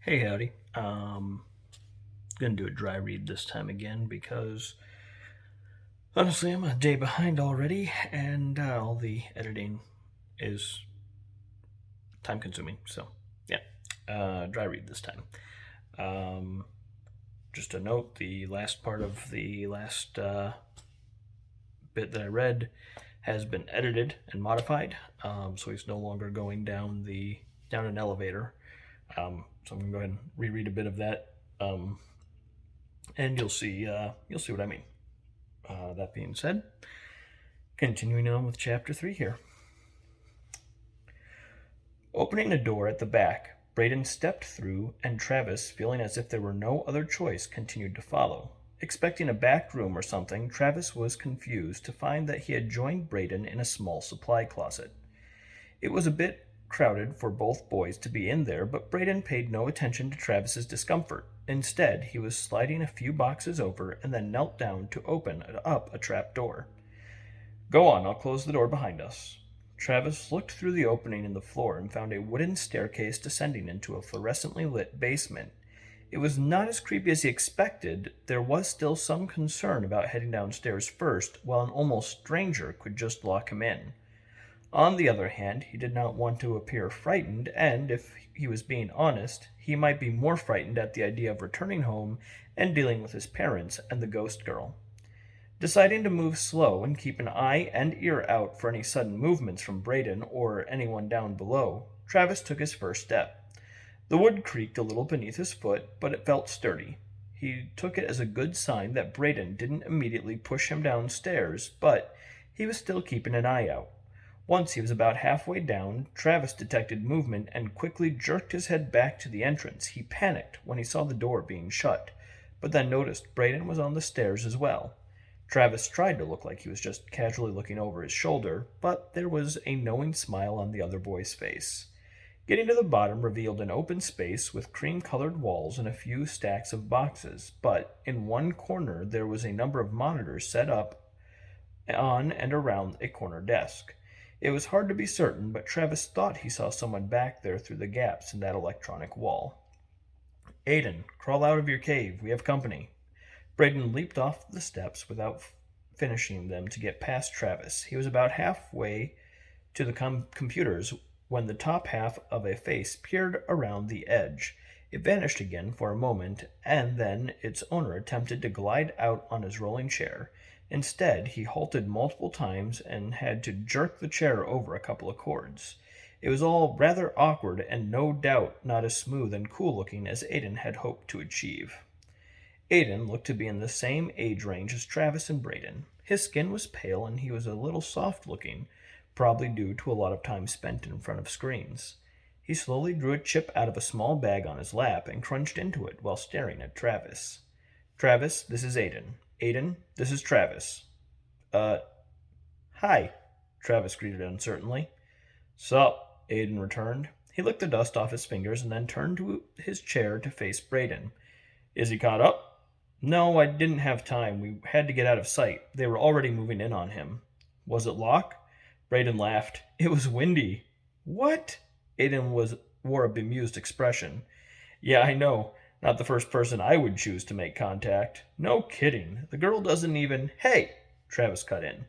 Hey, howdy. Gonna do a dry read this time again because honestly, I'm a day behind already, and all the editing is time consuming. So, yeah, dry read this time. Um, just a note: the last part of the last bit that I read has been edited and modified, so he's no longer going down an elevator. So I'm gonna go ahead and reread a bit of that. And you'll see what I mean. That being said, continuing on with chapter 3 here. Opening a door at the back, Braden stepped through, and Travis, feeling as if there were no other choice, continued to follow. Expecting a back room or something, Travis was confused to find that he had joined Braden in a small supply closet. It was a bit crowded for both boys to be in there, but Braden paid no attention to Travis's discomfort. Instead, he was sliding a few boxes over and then knelt down to open up a trap door. Go on, I'll close the door behind us. Travis looked through the opening in the floor and found a wooden staircase descending into a fluorescently lit basement. It was not as creepy as he expected. There was still some concern about heading downstairs first, while an almost stranger could just lock him in. On the other hand, he did not want to appear frightened, and if he was being honest, he might be more frightened at the idea of returning home and dealing with his parents and the ghost girl. Deciding to move slow and keep an eye and ear out for any sudden movements from Braden or anyone down below, Travis took his first step. The wood creaked a little beneath his foot, but it felt sturdy. He took it as a good sign that Braden didn't immediately push him downstairs, but he was still keeping an eye out. Once he was about halfway down, Travis detected movement and quickly jerked his head back to the entrance. He panicked when he saw the door being shut, but then noticed Braden was on the stairs as well. Travis tried to look like he was just casually looking over his shoulder, but there was a knowing smile on the other boy's face. Getting to the bottom revealed an open space with cream-colored walls and a few stacks of boxes, but in one corner there was a number of monitors set up on and around a corner desk. It was hard to be certain, but Travis thought he saw someone back there through the gaps in that electronic wall. Aiden, crawl out of your cave. We have company. Braden leaped off the steps without finishing them to get past Travis. He was about halfway to the computers when the top half of a face peered around the edge. It vanished again for a moment, and then its owner attempted to glide out on his rolling chair. Instead, he halted multiple times and had to jerk the chair over a couple of cords. It was all rather awkward and no doubt not as smooth and cool looking as Aiden had hoped to achieve. Aiden looked to be in the same age range as Travis and Braden. His skin was pale and he was a little soft looking, probably due to a lot of time spent in front of screens. He slowly drew a chip out of a small bag on his lap and crunched into it while staring at Travis. Travis, this is Aiden. Aiden, this is Travis. Uh, Hi, Travis greeted uncertainly. Sup, Aiden returned. He licked the dust off his fingers and then turned to his chair to face Braden. Is he caught up? No, I didn't have time. We had to get out of sight. They were already moving in on him. Was it Locke? Braden laughed. It was windy. What? Wore a bemused expression. Yeah, I know. Not the first person I would choose to make contact. No kidding. The girl doesn't even. Hey! Travis cut in.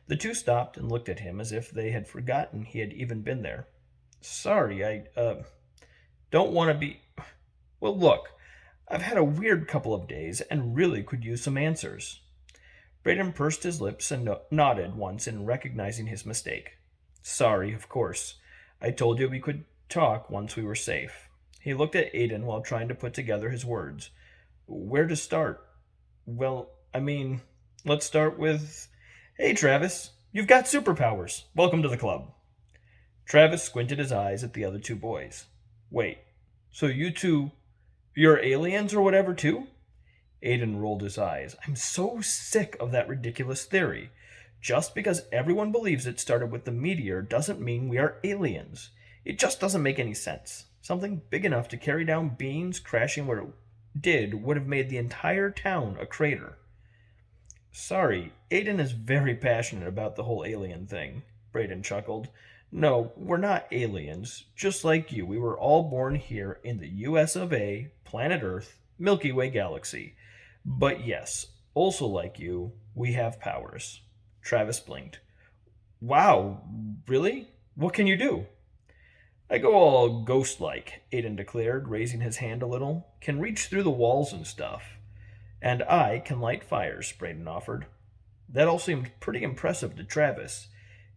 The two stopped and looked at him as if they had forgotten he had even been there. Sorry, don't want to be. Well, look. I've had a weird couple of days and really could use some answers. Braden pursed his lips and nodded once in recognizing his mistake. Sorry, of course. I told you we could talk once we were safe. He looked at Aiden while trying to put together his words. Where to start? Well, let's start with. Hey, Travis, you've got superpowers. Welcome to the club. Travis squinted his eyes at the other two boys. Wait, so you two. You're aliens or whatever, too? Aiden rolled his eyes. I'm so sick of that ridiculous theory. Just because everyone believes it started with the meteor doesn't mean we are aliens. It just doesn't make any sense. Something big enough to carry down beings crashing where it did would have made the entire town a crater. Sorry, Aiden is very passionate about the whole alien thing, Braden chuckled. No, we're not aliens. Just like you, we were all born here in the US of A, planet Earth, Milky Way galaxy. But yes, also like you, we have powers. Travis blinked. Wow, really? What can you do? I go all ghost like, Aiden declared, raising his hand a little. Can reach through the walls and stuff. And I can light fires, Braden offered. That all seemed pretty impressive to Travis.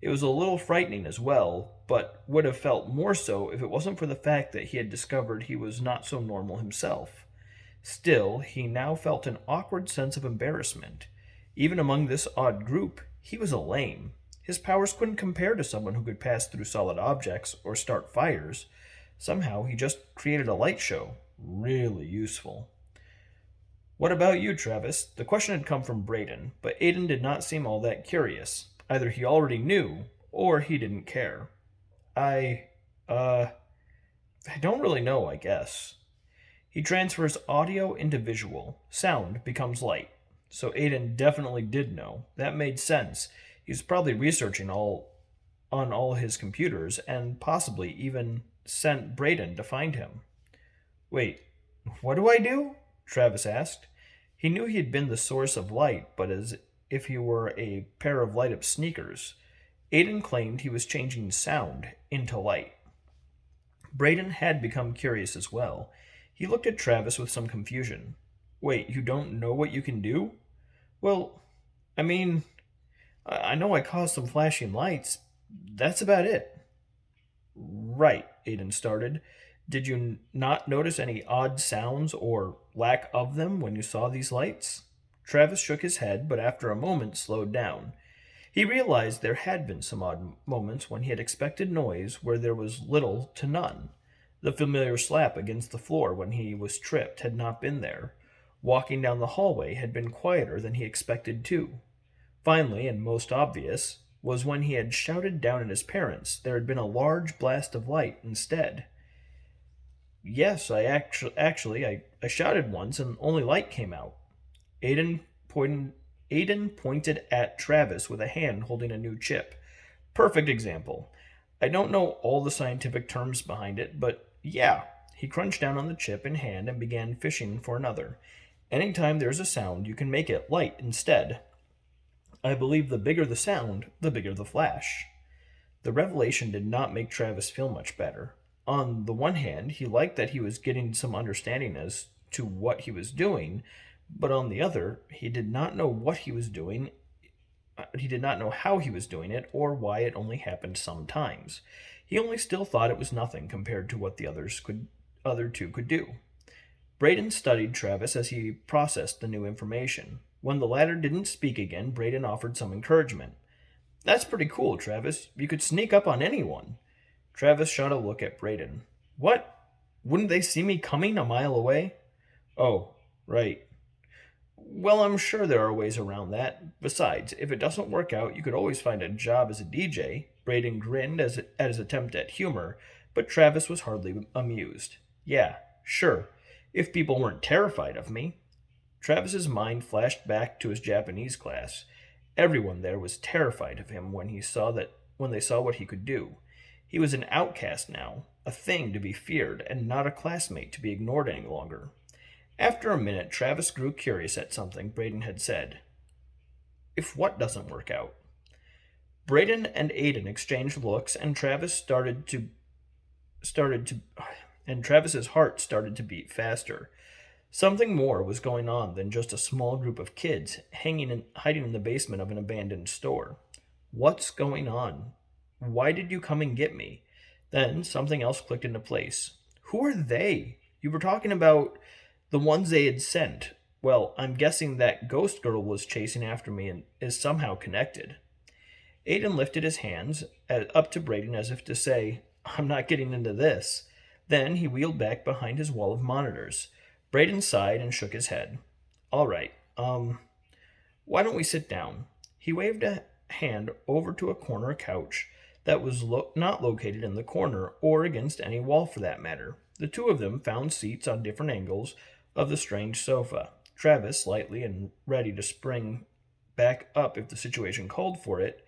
It was a little frightening as well, but would have felt more so if it wasn't for the fact that he had discovered he was not so normal himself. Still, he now felt an awkward sense of embarrassment. Even among this odd group, he was a lame. His powers couldn't compare to someone who could pass through solid objects or start fires. Somehow, he just created a light show. Really useful. What about you, Travis? The question had come from Braden, but Aiden did not seem all that curious. Either he already knew, or he didn't care. I, uh, I don't really know, I guess. He transfers audio into visual. Sound becomes light. So Aiden definitely did know. That made sense. He was probably researching on all his computers and possibly even sent Braden to find him. Wait, what do I do? Travis asked. He knew he had been the source of light, but as if he were a pair of light up sneakers. Aiden claimed he was changing sound into light. Braden had become curious as well. He looked at Travis with some confusion. Wait, you don't know what you can do? Well, I mean, I know I caused some flashing lights. That's about it. Right, Aiden started. Did you not notice any odd sounds or lack of them when you saw these lights? Travis shook his head, but after a moment slowed down. He realized there had been some odd moments when he had expected noise where there was little to none. The familiar slap against the floor when he was tripped had not been there. Walking down the hallway had been quieter than he expected too. Finally, and most obvious, was when he had shouted down at his parents. There had been a large blast of light instead. Yes, I shouted once and only light came out. Aiden pointed, Aiden pointed at Travis with a hand holding a new chip. Perfect example. I don't know all the scientific terms behind it, but yeah. He crunched down on the chip in hand and began fishing for another. Anytime there's a sound, you can make it light instead. I believe the bigger the sound, the bigger the flash. The revelation did not make Travis feel much better. On the one hand, he liked that he was getting some understanding as to what he was doing, but on the other, he did not know what he was doing. He did not know how he was doing it or why it only happened sometimes. He only still thought it was nothing compared to what the other two could do. Braden studied Travis as he processed the new information. When the latter didn't speak again, Braden offered some encouragement. That's pretty cool, Travis. You could sneak up on anyone. Travis shot a look at Braden. What? Wouldn't they see me coming a mile away? Oh, right. Well, I'm sure there are ways around that. Besides, if it doesn't work out, you could always find a job as a DJ. Braden grinned at his attempt at humor, but Travis was hardly amused. Yeah, sure, if people weren't terrified of me. Travis's mind flashed back to his Japanese class. Everyone there was terrified of him when they saw what he could do. He was an outcast now, a thing to be feared, and not a classmate to be ignored any longer. After a minute, Travis grew curious at something Braden had said. If what doesn't work out? Braden and Aiden exchanged looks, and started to and Travis's heart started to beat faster. Something more was going on than just a small group of kids hiding in the basement of an abandoned store. What's going on? Why did you come and get me? Then something else clicked into place. Who are they? You were talking about the ones they had sent. Well, I'm guessing that ghost girl was chasing after me and is somehow connected. Aiden lifted his hands up to Braden as if to say, I'm not getting into this. Then he wheeled back behind his wall of monitors. Braden sighed and shook his head. All right, why don't we sit down? He waved a hand over to a corner couch that was not located in the corner or against any wall for that matter. The two of them found seats on different angles of the strange sofa. Travis, slightly and ready to spring back up if the situation called for it,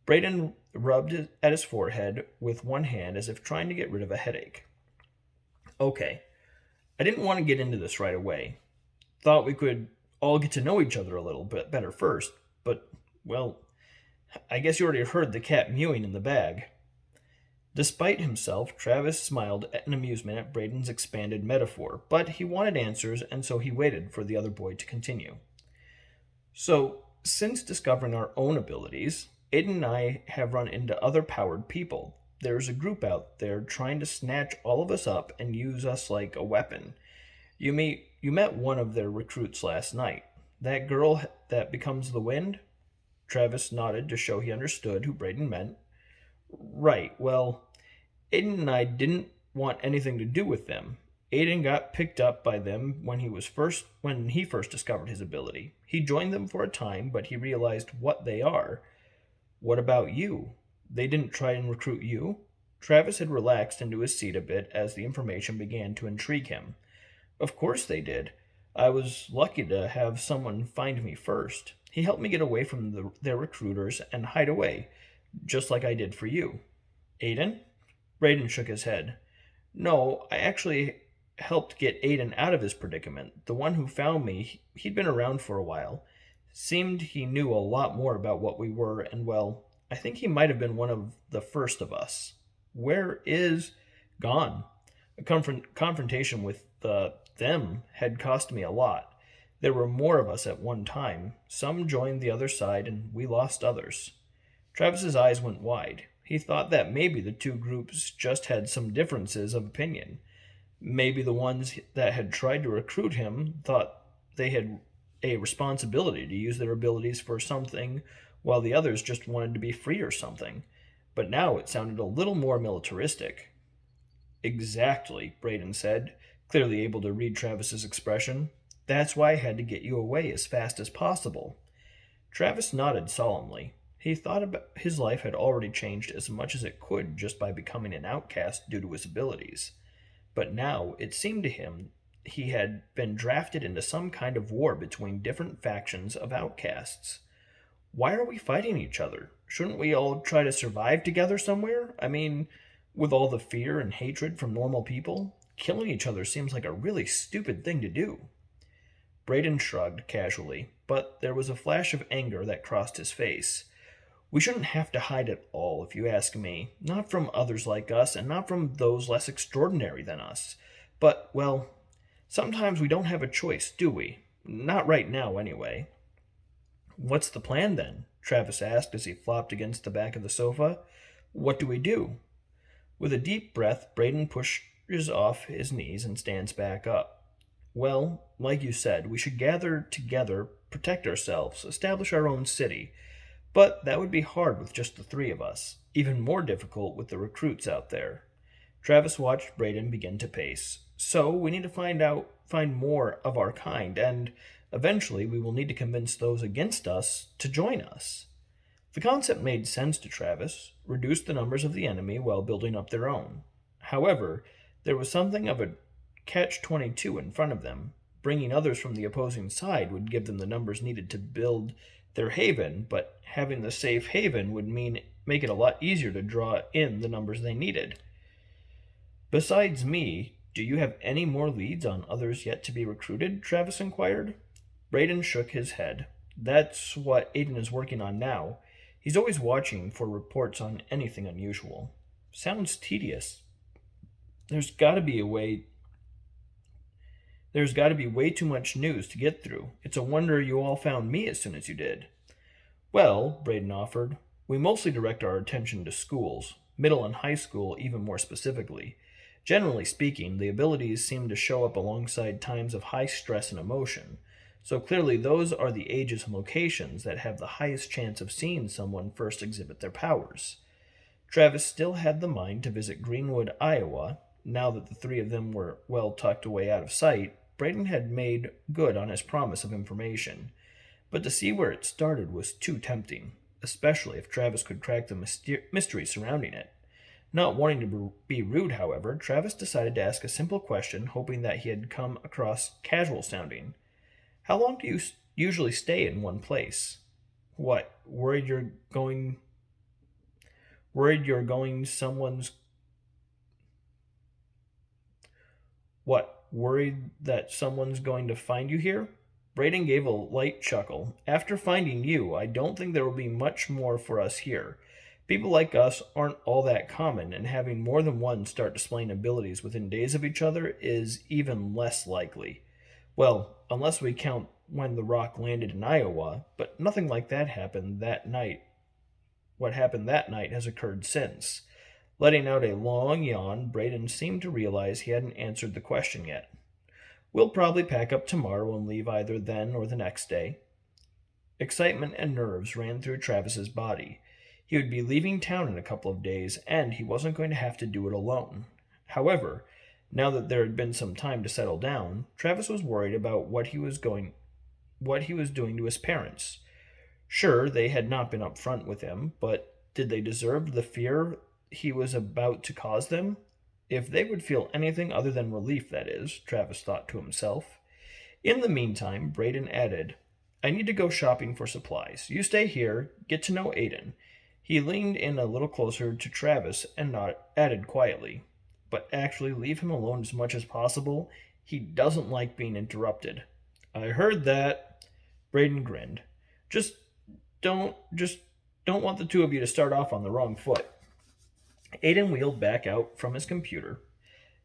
Braden rubbed at his forehead with one hand as if trying to get rid of a headache. Okay, I didn't want to get into this right away. Thought we could all get to know each other a little bit better first, but, well, I guess you already heard the cat mewing in the bag. Despite himself, Travis smiled in amusement at Braden's expanded metaphor, but he wanted answers, and so he waited for the other boy to continue. So, since discovering our own abilities, Aiden and I have run into other powered people. There's a group out there trying to snatch all of us up and use us like a weapon. You met one of their recruits last night. That girl that becomes the wind? Travis nodded to show he understood who Braden meant. Right, well, Aiden and I didn't want anything to do with them. Aiden got picked up by them when he first discovered his ability. He joined them for a time, but he realized what they are. What about you? They didn't try and recruit you? Travis had relaxed into his seat a bit as the information began to intrigue him. Of course they did. I was lucky to have someone find me first. He helped me get away from their recruiters and hide away, just like I did for you. Aiden? Braden shook his head. No, I actually helped get Aiden out of his predicament. The one who found me, he'd been around for a while. Seemed he knew a lot more about what we were, and well, I think he might have been one of the first of us. Where is gone? A confrontation with them had cost me a lot. There were more of us at one time. Some joined the other side, and we lost others. Travis's eyes went wide. He thought that maybe the two groups just had some differences of opinion. Maybe the ones that had tried to recruit him thought they had a responsibility to use their abilities for something, while the others just wanted to be free or something. But now it sounded a little more militaristic. Exactly, Braden said, clearly able to read Travis's expression. That's why I had to get you away as fast as possible. Travis nodded solemnly. He thought about his life had already changed as much as it could just by becoming an outcast due to his abilities. But now it seemed to him he had been drafted into some kind of war between different factions of outcasts. Why are we fighting each other? Shouldn't we all try to survive together somewhere? I mean, with all the fear and hatred from normal people, killing each other seems like a really stupid thing to do. Braden shrugged casually, but there was a flash of anger that crossed his face. We shouldn't have to hide it all, if you ask me. Not from others like us, and not from those less extraordinary than us. But, well, sometimes we don't have a choice, do we? Not right now, anyway. What's the plan, then? Travis asked as he flopped against the back of the sofa. What do we do? With a deep breath, Braden pushes off his knees and stands back up. Well, like you said, we should gather together, protect ourselves, establish our own city. But that would be hard with just the three of us, even more difficult with the recruits out there. Travis watched Braden begin to pace. So we need to find more of our kind, and eventually we will need to convince those against us to join us. The concept made sense to Travis, reduce the numbers of the enemy while building up their own. However, there was something of a catch-22 in front of them. Bringing others from the opposing side would give them the numbers needed to build their haven, but having the safe haven would make it a lot easier to draw in the numbers they needed. Besides me, do you have any more leads on others yet to be recruited? Travis inquired. Braden shook his head. That's what Aiden is working on now. He's always watching for reports on anything unusual. Sounds tedious. There's got to be way too much news to get through. It's a wonder you all found me as soon as you did. Well, Braden offered, we mostly direct our attention to schools, middle and high school even more specifically. Generally speaking, the abilities seem to show up alongside times of high stress and emotion, so clearly those are the ages and locations that have the highest chance of seeing someone first exhibit their powers. Travis still had the mind to visit Greenwood, Iowa. Now that the three of them were well tucked away out of sight, Braden had made good on his promise of information. But to see where it started was too tempting, especially if Travis could crack the mystery surrounding it. Not wanting to be rude, however, Travis decided to ask a simple question, hoping that he had come across casual sounding. How long do you usually stay in one place? What, worried you're going Worried you're going someone's What, worried that someone's going to find you here? Braden gave a light chuckle. After finding you, I don't think there will be much more for us here. People like us aren't all that common, and having more than one start displaying abilities within days of each other is even less likely. Well, unless we count when the rock landed in Iowa, but nothing like that happened that night. What happened that night has occurred since. Letting out a long yawn, Braden seemed to realize he hadn't answered the question yet. We'll probably pack up tomorrow and leave either then or the next day. Excitement and nerves ran through Travis's body. He would be leaving town in a couple of days, and he wasn't going to have to do it alone. However, now that there had been some time to settle down, Travis was worried about what he was doing to his parents. Sure, they had not been upfront with him, but did they deserve the fear he was about to cause them? If they would feel anything other than relief, that is, Travis thought to himself. In the meantime, Braden added, I need to go shopping for supplies. You stay here, get to know Aiden. He leaned in a little closer to Travis and added quietly, but actually leave him alone as much as possible. He doesn't like being interrupted. I heard that. Braden grinned. Just just don't want the two of you to start off on the wrong foot. Aiden wheeled back out from his computer.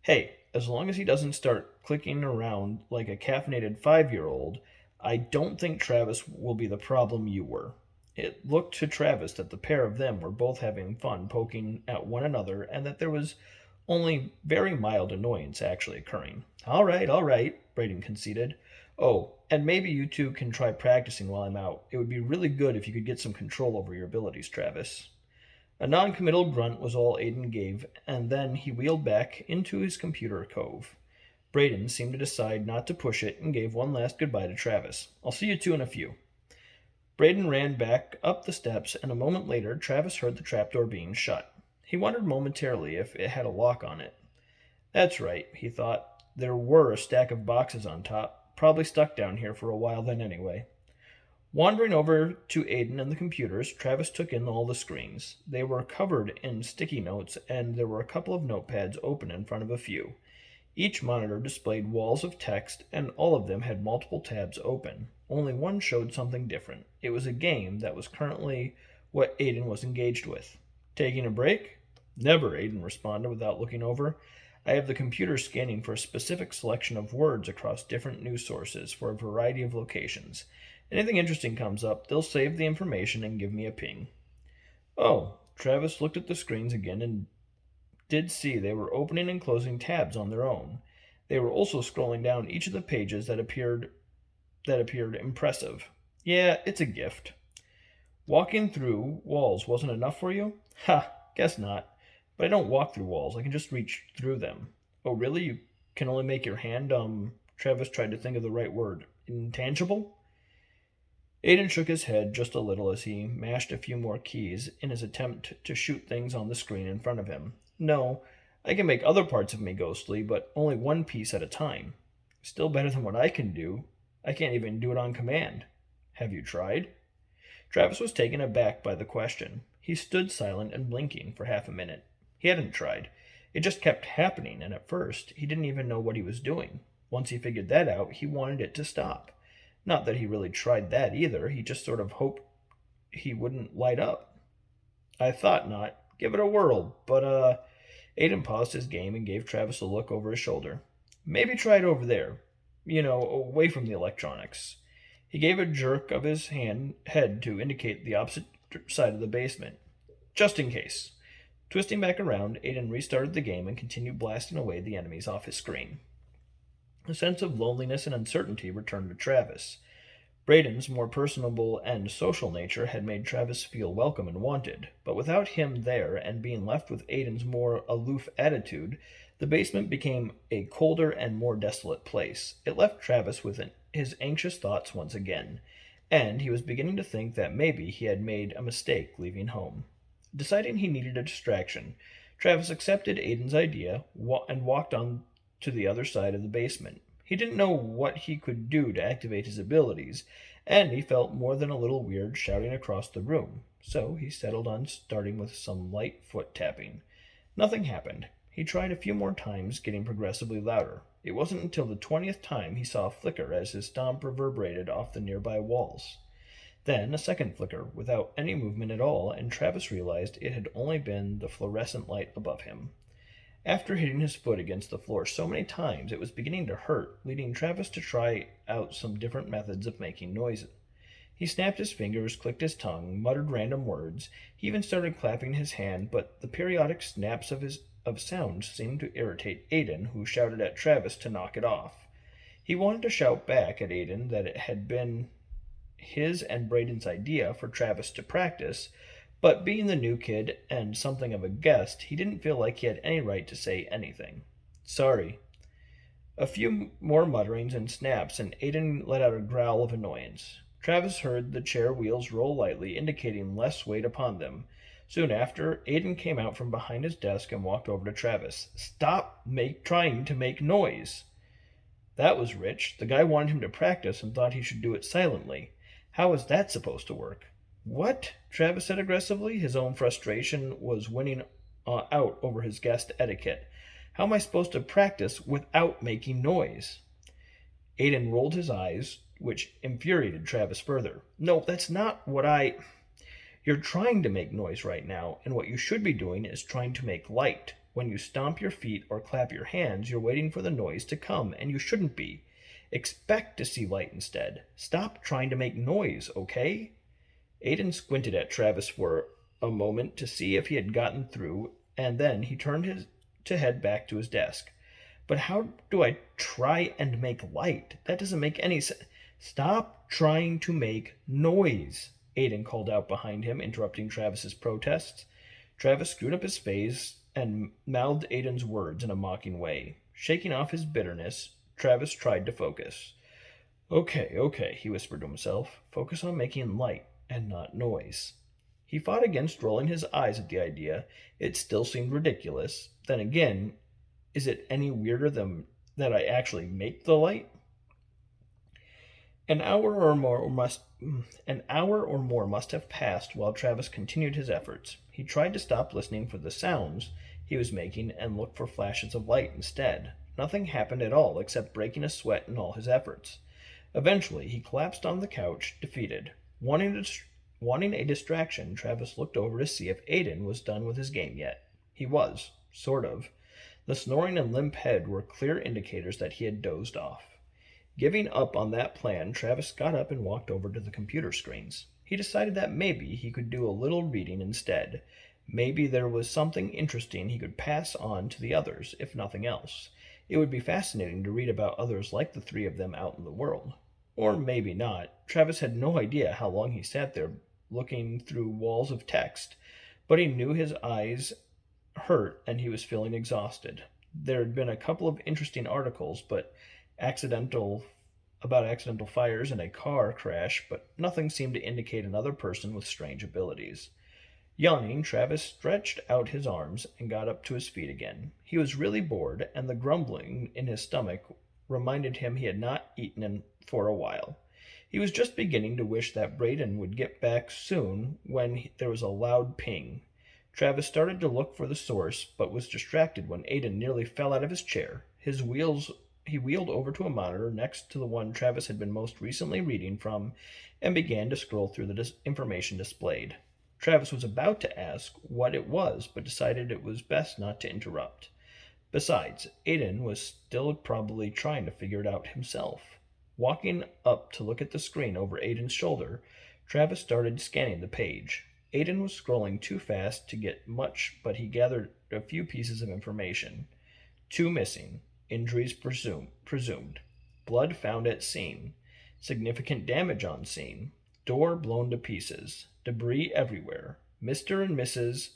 Hey, as long as he doesn't start clicking around like a caffeinated 5-year-old, I don't think Travis will be the problem you were. It looked to Travis that the pair of them were both having fun poking at one another and that there was only very mild annoyance actually occurring. All right, Braden conceded. Oh, and maybe you two can try practicing while I'm out. It would be really good if you could get some control over your abilities, Travis. A non-committal grunt was all Aiden gave, and then he wheeled back into his computer cove. Braden seemed to decide not to push it and gave one last goodbye to Travis. I'll see you two in a few. Braden ran back up the steps, and a moment later Travis heard the trapdoor being shut. He wondered momentarily if it had a lock on it. That's right, he thought. There were a stack of boxes on top, probably stuck down here for a while then anyway. Wandering over to Aiden and the computers, Travis took in all the screens. They were covered in sticky notes, and there were a couple of notepads open in front of a few. Each monitor displayed walls of text, and all of them had multiple tabs open. Only one showed something different. It was a game that was currently what Aiden was engaged with. Taking a break? Never, Aiden responded without looking over. I have the computer scanning for a specific selection of words across different news sources for a variety of locations. Anything interesting comes up, they'll save the information and give me a ping. Oh, Travis looked at the screens again and did see they were opening and closing tabs on their own. They were also scrolling down each of the pages that appeared impressive. Yeah, it's a gift. Walking through walls wasn't enough for you? Ha, guess not. But I don't walk through walls, I can just reach through them. Oh, really? You can only make your hand, Travis tried to think of the right word. Intangible? Aiden shook his head just a little as he mashed a few more keys in his attempt to shoot things on the screen in front of him. No, I can make other parts of me ghostly, but only one piece at a time. Still better than what I can do. I can't even do it on command. Have you tried? Travis was taken aback by the question. He stood silent and blinking for half a minute. He hadn't tried. It just kept happening, and at first, he didn't even know what he was doing. Once he figured that out, he wanted it to stop. Not that he really tried that either, he just sort of hoped he wouldn't light up. I thought not. Give it a whirl, but, Aiden paused his game and gave Travis a look over his shoulder. Maybe try it over there. Away from the electronics. He gave a jerk of his head to indicate the opposite side of the basement. Just in case. Twisting back around, Aiden restarted the game and continued blasting away the enemies off his screen. A sense of loneliness and uncertainty returned to Travis. Braden's more personable and social nature had made Travis feel welcome and wanted, but without him there and being left with Aiden's more aloof attitude, the basement became a colder and more desolate place. It left Travis with his anxious thoughts once again, and he was beginning to think that maybe he had made a mistake leaving home. Deciding he needed a distraction, Travis accepted Aiden's idea and walked on to the other side of the basement. He didn't know what he could do to activate his abilities, and he felt more than a little weird shouting across the room, so he settled on starting with some light foot tapping. Nothing happened. He tried a few more times, getting progressively louder. It wasn't until the 20th time he saw a flicker as his stomp reverberated off the nearby walls. Then a second flicker, without any movement at all, and Travis realized it had only been the fluorescent light above him. After hitting his foot against the floor so many times it was beginning to hurt, leading Travis to try out some different methods of making noises. He snapped his fingers, clicked his tongue, muttered random words. He even started clapping his hand, but the periodic snaps of sounds seemed to irritate Aiden, who shouted at Travis to knock it off. He wanted to shout back at Aiden that it had been his and Braden's idea for Travis to practice, but being the new kid and something of a guest, he didn't feel like he had any right to say anything. Sorry. A few more mutterings and snaps, and Aiden let out a growl of annoyance. Travis heard the chair wheels roll lightly, indicating less weight upon them. Soon after, Aiden came out from behind his desk and walked over to Travis. Stop trying to make noise. That was rich. The guy wanted him to practice and thought he should do it silently. How was that supposed to work? What? Travis said aggressively. His own frustration was winning out over his guest etiquette. How am I supposed to practice without making noise? Aiden rolled his eyes, which infuriated Travis further. No, that's not what I. You're trying to make noise right now, and what you should be doing is trying to make light. When you stomp your feet or clap your hands, you're waiting for the noise to come, and you shouldn't be. Expect to see light instead. Stop trying to make noise, okay? Aiden squinted at Travis for a moment to see if he had gotten through, and then he turned to head back to his desk. But how do I try and make light? That doesn't make any sense. Stop trying to make noise, Aiden called out behind him, interrupting Travis's protests. Travis screwed up his face and mouthed Aiden's words in a mocking way. Shaking off his bitterness, Travis tried to focus. Okay, he whispered to himself. Focus on making light and not noise. He fought against rolling his eyes at the idea. It still seemed ridiculous. Then again, is it any weirder than that I actually make the light? An hour or more must have passed while Travis continued his efforts. He tried to stop listening for the sounds he was making and look for flashes of light instead. Nothing happened at all except breaking a sweat in all his efforts. Eventually, he collapsed on the couch, defeated. Wanting a distraction, Travis looked over to see if Aiden was done with his game yet. He was, sort of. The snoring and limp head were clear indicators that he had dozed off. Giving up on that plan, Travis got up and walked over to the computer screens. He decided that maybe he could do a little reading instead. Maybe there was something interesting he could pass on to the others, if nothing else. It would be fascinating to read about others like the three of them out in the world. Or maybe not. Travis had no idea how long he sat there looking through walls of text, but he knew his eyes hurt and he was feeling exhausted. There had been a couple of interesting articles, accidental accidental fires and a car crash, but nothing seemed to indicate another person with strange abilities. Yawning, Travis stretched out his arms and got up to his feet again. He was really bored, and the grumbling in his stomach reminded him he had not eaten for a while. He was just beginning to wish that Braden would get back soon when there was a loud ping. Travis started to look for the source, but was distracted when Aiden nearly fell out of his chair. He wheeled over to a monitor next to the one Travis had been most recently reading from and began to scroll through the information displayed. Travis was about to ask what it was, but decided it was best not to interrupt. Besides, Aiden was still probably trying to figure it out himself. Walking up to look at the screen over Aiden's shoulder, Travis started scanning the page. Aiden was scrolling too fast to get much, but he gathered a few pieces of information. 2 missing. Injuries presumed. Blood found at scene. Significant damage on scene. Door blown to pieces. Debris everywhere. Mr. and Mrs.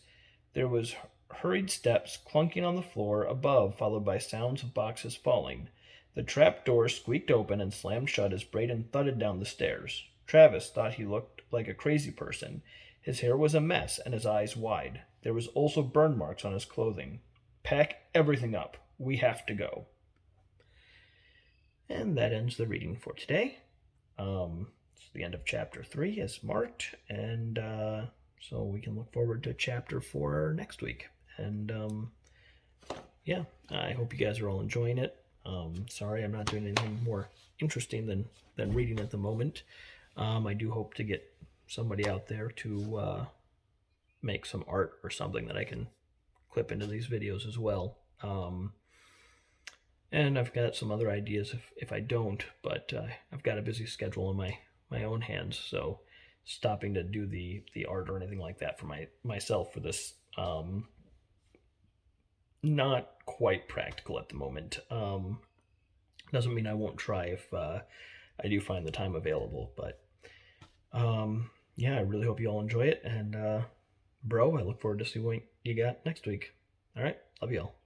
There was hurried steps clunking on the floor above, followed by sounds of boxes falling. The trap door squeaked open and slammed shut as Braden thudded down the stairs. Travis thought he looked like a crazy person. His hair was a mess and his eyes wide. There was also burn marks on his clothing. Pack everything up. We have to go. And that ends the reading for today. It's the end of chapter 3 as marked, and so we can look forward to chapter 4 next week. And yeah, I hope you guys are all enjoying it. Sorry I'm not doing anything more interesting than reading at the moment. I do hope to get somebody out there to make some art or something that I can clip into these videos as well. And I've got some other ideas if I don't, but I've got a busy schedule in my own hands, so stopping to do the art or anything like that for myself for this not quite practical at the moment. Doesn't mean I won't try if I do find the time available, but yeah, I really hope you all enjoy it, and bro, I look forward to seeing what you got next week. All right, love you all.